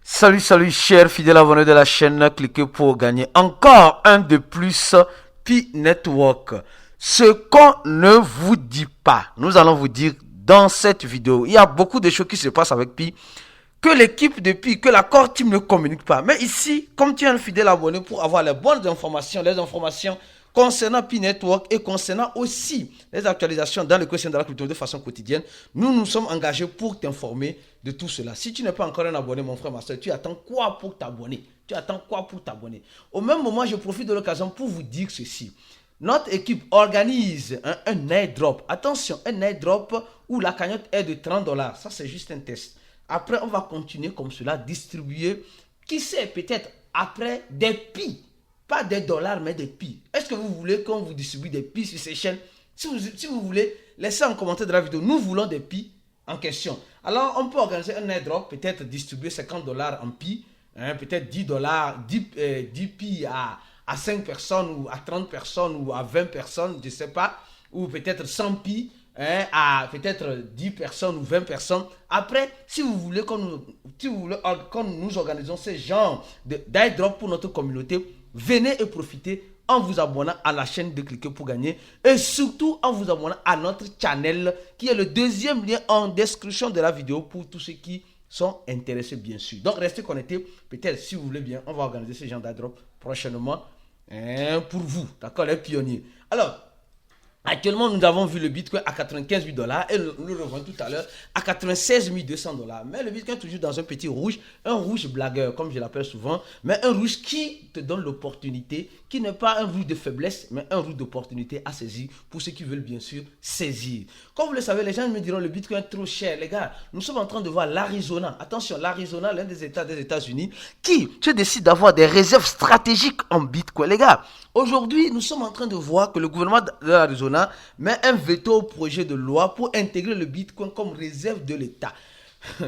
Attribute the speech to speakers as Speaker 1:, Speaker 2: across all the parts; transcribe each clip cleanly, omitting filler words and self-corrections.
Speaker 1: Salut, salut, chers fidèles abonnés de la chaîne, cliquez pour gagner encore un de plus Pi Network. Ce qu'on ne vous dit pas, nous allons vous dire dans cette vidéo. Il y a beaucoup de choses qui se passent avec Pi, que l'équipe de Pi, que la core team ne communique pas. Mais ici, comme tu es un fidèle abonné pour avoir les bonnes informations, les informations concernant Pi Network et concernant aussi les actualisations dans l'équation de la crypto de façon quotidienne, nous nous sommes engagés pour t'informer de tout cela. Si tu n'es pas encore un abonné, mon frère, ma soeur, tu attends quoi pour t'abonner? Tu attends quoi pour t'abonner? Au même moment, je profite de l'occasion pour vous dire ceci. Notre équipe organise un airdrop. Attention, un airdrop où la cagnotte est de 30 dollars. Ça, c'est juste un test. Après, on va continuer comme cela, distribuer, qui sait, peut-être après des Pi. Pas des dollars, mais des Pi. Est-ce que vous voulez qu'on vous distribue des Pi sur ces chaînes? Si vous voulez, laissez un commentaire de la vidéo. Nous voulons des Pi en question. Alors, on peut organiser un airdrop, peut-être distribuer 50 dollars en Pi, peut-être 10 dollars, 10 Pi à 5 personnes, ou à 30 personnes, ou à 20 personnes, je ne sais pas, ou peut-être 100 Pi à peut-être 10 personnes ou 20 personnes. Après, si vous voulez qu'on nous organisons ce genre d'airdrop pour notre communauté, venez et profitez en vous abonnant à la chaîne de Cliquer pour gagner et surtout en vous abonnant à notre channel qui est le deuxième lien en description de la vidéo pour tous ceux qui sont intéressés bien sûr. Donc restez connectés, peut-être si vous voulez bien, on va organiser ce genre d'airdrop prochainement pour vous, d'accord, les pionniers. Alors, actuellement, nous avons vu le Bitcoin à 95 000 dollars et nous le revendons tout à l'heure à 96 200 dollars. Mais le Bitcoin est toujours dans un petit rouge, un rouge blagueur, comme je l'appelle souvent, mais un rouge qui te donne l'opportunité, qui n'est pas un rouge de faiblesse, mais un rouge d'opportunité à saisir pour ceux qui veulent bien sûr saisir. Comme vous le savez, les gens me diront le Bitcoin est trop cher. Les gars, nous sommes en train de voir l'Arizona. Attention, l'Arizona, l'un des États des États-Unis, qui se décide d'avoir des réserves stratégiques en Bitcoin. Les gars, aujourd'hui, nous sommes en train de voir que le gouvernement de l'Arizona met un veto au projet de loi pour intégrer le Bitcoin comme réserve de l'État.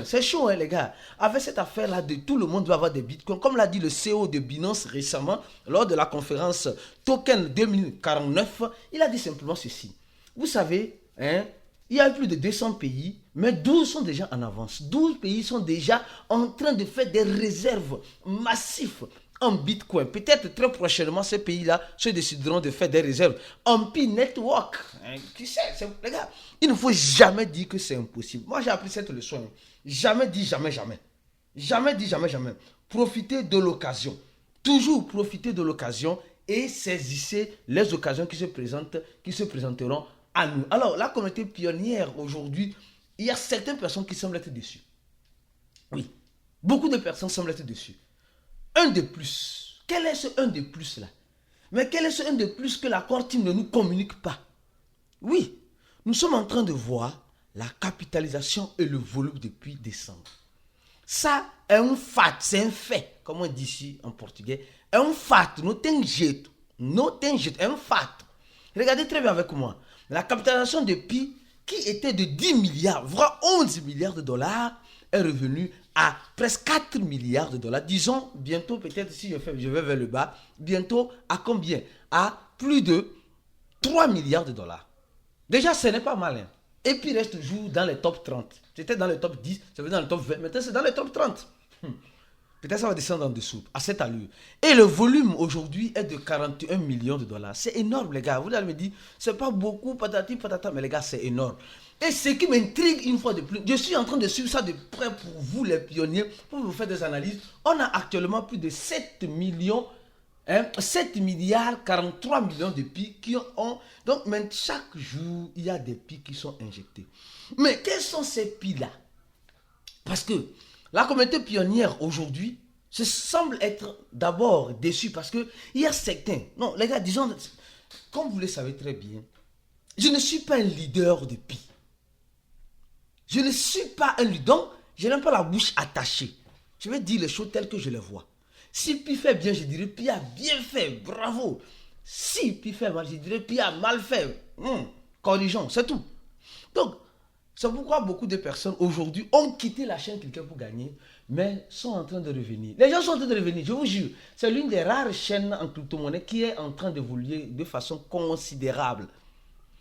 Speaker 1: C'est chaud, hein, les gars. Avec cette affaire-là, tout le monde va avoir des bitcoins. Comme l'a dit le CEO de Binance récemment, lors de la conférence Token 2049, il a dit simplement ceci. Vous savez, il y a plus de 200 pays, mais 12 sont déjà en avance. 12 pays sont déjà en train de faire des réserves massives en Bitcoin. Peut-être très prochainement, ces pays-là se décideront de faire des réserves en Pi Network. Qui sait, les gars, il ne faut jamais dire que c'est impossible. Moi, j'ai appris cette leçon. Jamais dit jamais, jamais. Jamais dit jamais, jamais. Profitez de l'occasion. Toujours profitez de l'occasion et saisissez les occasions qui se présenteront à nous. Alors, la communauté pionnière aujourd'hui, il y a certaines personnes qui semblent être déçues. Oui, beaucoup de personnes semblent être déçues. Un de plus. Quel est ce un de plus là? Mais quel est ce un de plus que la core team ne nous communique pas? Oui, nous sommes en train de voir la capitalisation et le volume depuis décembre. Ça est un fact, c'est un fait, comme on dit ici en portugais. É un fato, não tem jeito. Não tem jeito, é un fato. Regardez très bien avec moi. La capitalisation de Pi, qui était de 10 milliards, voire 11 milliards de dollars, est revenue à presque 4 milliards de dollars. Disons, bientôt, peut-être si je vais vers le bas, bientôt à combien? À plus de 3 milliards de dollars. Déjà, ce n'est pas mal. Hein. Et puis, il reste toujours dans les top 30. C'était dans les top 10, ça veut dire dans les top 20. Maintenant, c'est dans les top 30. Peut-être ça va descendre en dessous, à cette allure. Et le volume aujourd'hui est de 41 millions de dollars. C'est énorme, les gars. Vous allez me dire, c'est pas beaucoup, patati patata, mais les gars, c'est énorme. Et ce qui m'intrigue une fois de plus, je suis en train de suivre ça de près pour vous, les pionniers, pour vous faire des analyses. On a actuellement plus de 7 millions, 7 milliards 43 millions de Pi qui ont. Donc, même chaque jour, il y a des Pi qui sont injectés. Mais quels sont ces Pi-là? Parce que la communauté pionnière aujourd'hui se semble être d'abord déçue parce qu'il y a certains. Non, les gars, disons, comme vous le savez très bien, je ne suis pas un leader de Pi. Je ne suis pas un leader. Donc, je n'aime pas la bouche attachée. Je vais dire les choses telles que je les vois. Si Pi fait bien, je dirais Pi a bien fait, bravo. Si Pi fait mal, je dirais Pi a mal fait. Corrigeons, c'est tout. Donc, c'est pourquoi beaucoup de personnes aujourd'hui ont quitté la chaîne Cliquer pour gagner, mais sont en train de revenir. Les gens sont en train de revenir, je vous jure. C'est l'une des rares chaînes en crypto-monnaie qui est en train d'évoluer de façon considérable.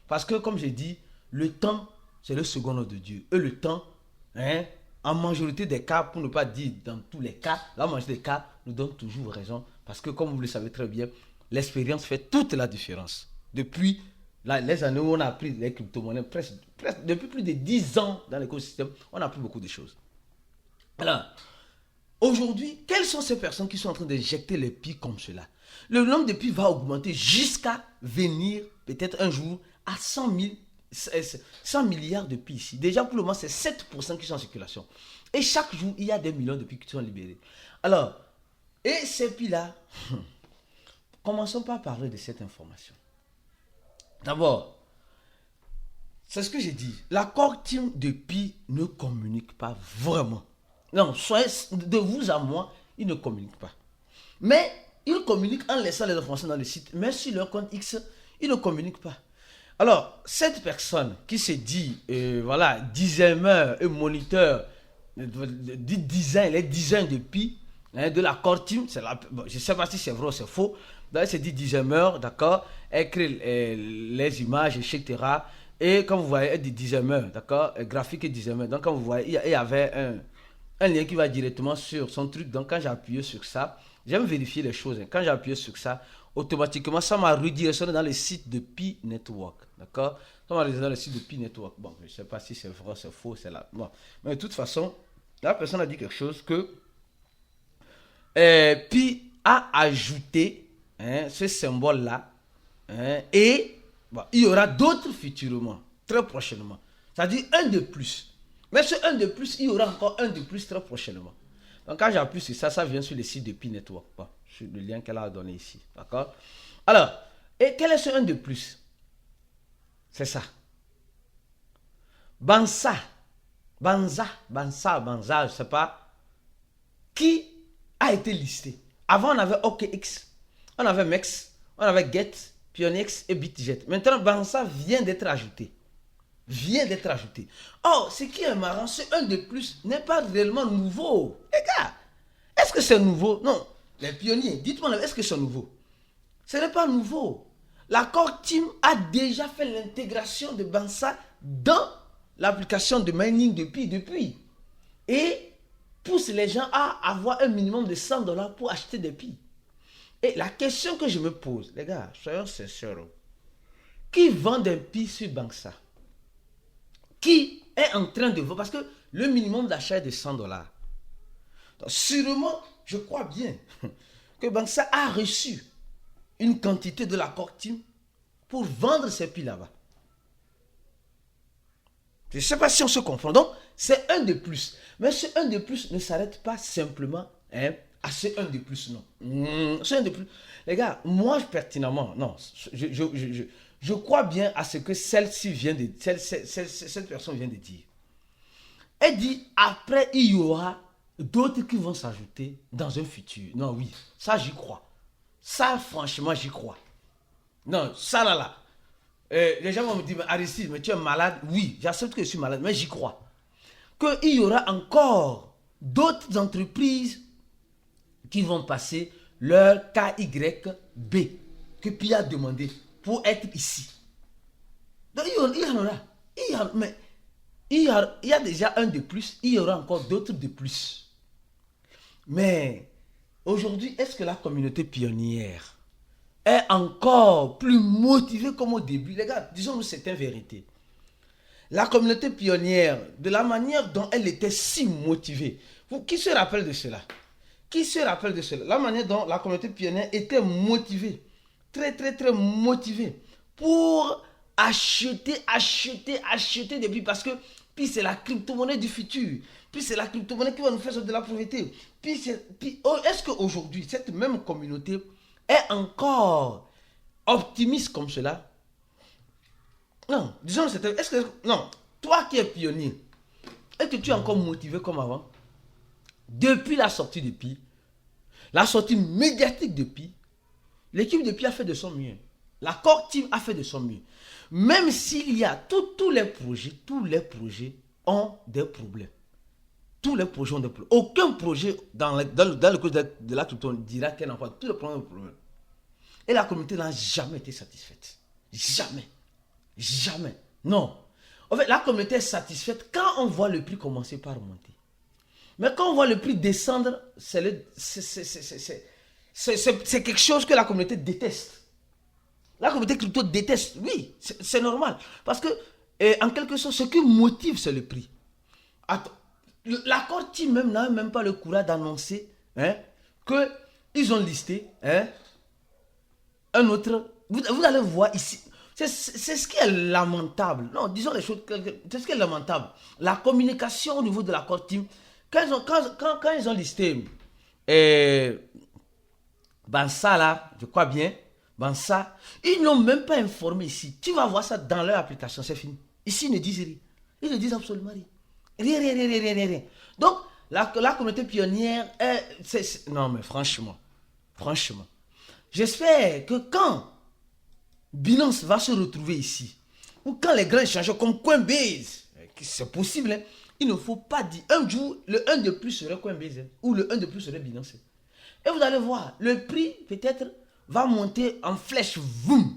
Speaker 1: Parce que, comme j'ai dit, le temps, c'est le second nom de Dieu. Et le temps, en majorité des cas, pour ne pas dire dans tous les cas, la majorité des cas nous donne toujours raison. Parce que comme vous le savez très bien, l'expérience fait toute la différence. Depuis les années où on a appris les crypto-monnaies, presque, depuis plus de 10 ans dans l'écosystème, on a appris beaucoup de choses. Alors, aujourd'hui, quelles sont ces personnes qui sont en train d'injecter les pi comme cela? Le nombre de pi va augmenter jusqu'à venir peut-être un jour à 100 milliards de pi ici. Déjà pour le moment, c'est 7% qui sont en circulation. Et chaque jour, il y a des millions de pi qui sont libérés. Alors, et ces pi-là, commençons par parler de cette information. D'abord, c'est ce que j'ai dit. La core team de pi ne communique pas vraiment. Non, soyez de vous à moi, ils ne communiquent pas. Mais ils communiquent en laissant les informations dans le site. Mais sur leur compte X, ils ne communiquent pas. Alors, cette personne qui se dit, voilà, designer et moniteur du design, les designs de pi, hein, de la core team, bon, je ne sais pas si c'est vrai ou c'est faux. Là, elle se dit designer, d'accord, elle crée les images, etc. Et quand vous voyez, elle dit designer, d'accord, graphique et designer. Donc, quand vous voyez, il y avait un lien qui va directement sur son truc. Donc, quand j'ai appuyé sur ça, j'aime vérifier les choses. Hein. Quand j'ai appuyé sur ça, automatiquement, ça m'a redirectionné dans le site de Pi Network. D'accord? Ça m'a redirectionné dans le site de Pi Network. Bon, je ne sais pas si c'est vrai, c'est faux, c'est là. Bon. Mais de toute façon, la personne a dit quelque chose que Pi a ajouté, hein, ce symbole-là, hein, et bon, il y aura d'autres futurement, très prochainement. C'est-à-dire un de plus. Mais ce un de plus, il y aura encore un de plus très prochainement. Donc quand j'appuie sur ça, ça vient sur le site de Pi Network. Bon, sur le lien qu'elle a donné ici. D'accord? Alors, et quel est ce un de plus? C'est ça. Banza, je ne sais pas, qui a été listé. Avant, on avait OKX, on avait MEX, on avait Get, Pionex et BitJet. Maintenant, Banza vient d'être ajouté. Or, ce qui est marrant, ce un de plus n'est pas réellement nouveau. Les gars, est-ce que c'est nouveau? Non. Les pionniers, dites-moi, est-ce que c'est nouveau? Ce n'est pas nouveau. La Core Team a déjà fait l'intégration de Banza dans l'application de mining depuis. Et pousse les gens à avoir un minimum de $100 pour acheter des pi. Et la question que je me pose, les gars, soyons sincères, qui vend des pi sur Banza? Qui est en train de vendre? Parce que le minimum d'achat est de $100. Donc, sûrement, je crois bien que Banza a reçu une quantité de la Core Team pour vendre ses pi là-bas. Je ne sais pas si on se comprend. Donc, c'est un de plus. Mais ce un de plus ne s'arrête pas simplement à ce un de plus, non. Ce un de plus. Les gars, moi, pertinemment, non. Je crois bien à ce que cette personne vient de dire. Elle dit, après, il y aura d'autres qui vont s'ajouter dans un futur. Non, oui, ça, j'y crois. Ça, franchement, j'y crois. Non, ça, là. Les gens vont me dire, mais Aristide, mais tu es malade. Oui, j'accepte que je suis malade, mais j'y crois. Qu'il y aura encore d'autres entreprises qui vont passer leur KYB que Pi a demandé pour être ici. Donc il y en aura. Il y a déjà un de plus, il y aura encore d'autres de plus. Mais aujourd'hui, est-ce que la communauté pionnière est encore plus motivée comme au début? Les gars, disons-nous certaines vérités. La communauté pionnière, de la manière dont elle était si motivée, qui se rappelle de cela? Qui se rappelle de cela? La manière dont la communauté pionnière était motivée, très motivée, pour acheter des pi, parce que pi c'est la crypto-monnaie du futur, pi c'est la crypto-monnaie qui va nous faire sortir de la pauvreté. Est-ce qu'aujourd'hui, cette même communauté est encore optimiste comme cela? Non, disons, est-ce que, non, toi qui es pionnier, est-ce que tu es encore motivé comme avant? Depuis la sortie de Pi, la sortie médiatique de Pi, l'équipe de Pi a fait de son mieux. La Core Team a fait de son mieux. Même s'il y a tous les projets ont des problèmes. Tous les projets ont des problèmes. Aucun projet dans le code de la crypto dira qu'elle n'a pas tous les problèmes. Et la communauté n'a jamais été satisfaite. Jamais. Non. En fait, la communauté est satisfaite quand on voit le prix commencer par monter. Mais quand on voit le prix descendre, c'est quelque chose que la communauté déteste. La communauté crypto déteste. Oui, c'est normal. Parce que, en quelque sorte, ce qui motive, c'est le prix. L'accord team même n'a même pas le courage d'annoncer qu'ils ont listé un autre. Vous allez voir ici. C'est ce qui est lamentable. Non, disons les choses. C'est ce qui est lamentable. La communication au niveau de l'accord team. Quand ils ont listé Bansa là, je crois bien, Bansa, ils n'ont même pas informé ici. Tu vas voir ça dans leur application, c'est fini. Ici, ils ne disent rien. Ils ne disent absolument rien. Rien. Donc, la communauté pionnière, non mais franchement, j'espère que quand Binance va se retrouver ici, ou quand les grands échangeurs comme Coinbase, c'est possible, hein, il ne faut pas dire, un jour, le 1 de plus serait Coinbase, ou le 1 de plus serait Binance. Et vous allez voir, le prix peut-être va monter en flèche, boum.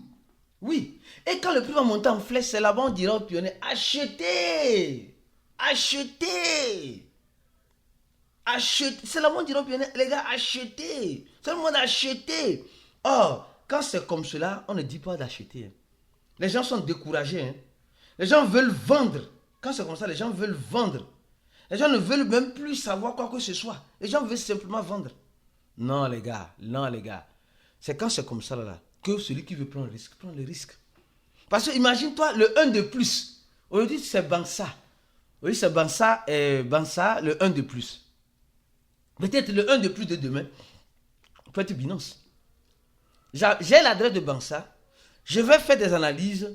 Speaker 1: Oui, et quand le prix va monter en flèche, c'est là-bas on dira aux pionniers, achetez. C'est là-bas on dira aux pionniers, les gars, achetez. C'est le moment d'acheter. Or, quand c'est comme cela, on ne dit pas d'acheter. Hein. Les gens sont découragés. Hein. Les gens veulent vendre. Quand c'est comme ça, les gens veulent vendre. Les gens ne veulent même plus savoir quoi que ce soit. Les gens veulent simplement vendre. Non, les gars. C'est quand c'est comme ça, là, que celui qui veut prendre le risque, prend le risque. Parce que imagine-toi, le 1 de plus. Aujourd'hui, c'est Bansa. Oui, c'est Bansa, le 1 de plus. Peut-être le 1 de plus de demain peut être Binance. J'ai l'adresse de Bansa. Je vais faire des analyses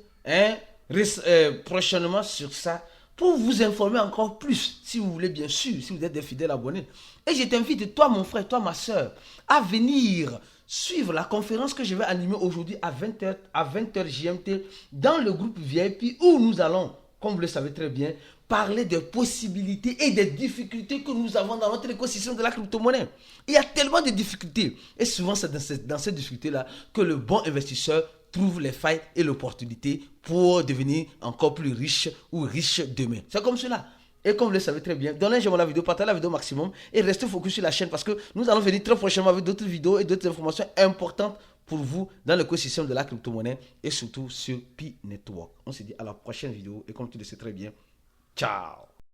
Speaker 1: prochainement sur ça pour vous informer encore plus, si vous voulez, bien sûr, si vous êtes des fidèles abonnés. Et je t'invite, toi mon frère, toi ma soeur, à venir suivre la conférence que je vais animer aujourd'hui à 20h GMT dans le groupe VIP où nous allons, comme vous le savez très bien, parler des possibilités et des difficultés que nous avons dans notre écosystème de la crypto-monnaie. Il y a tellement de difficultés. Et souvent, c'est dans ces difficultés-là que le bon investisseur trouve les failles et l'opportunité pour devenir encore plus riche ou riche demain. C'est comme cela. Et comme vous le savez très bien, donnez un j'aime la vidéo, partagez la vidéo au maximum et restez focus sur la chaîne parce que nous allons venir très prochainement avec d'autres vidéos et d'autres informations importantes pour vous dans l'écosystème de la crypto-monnaie et surtout sur Pi Network. On se dit à la prochaine vidéo et comme tu le sais très bien, ciao.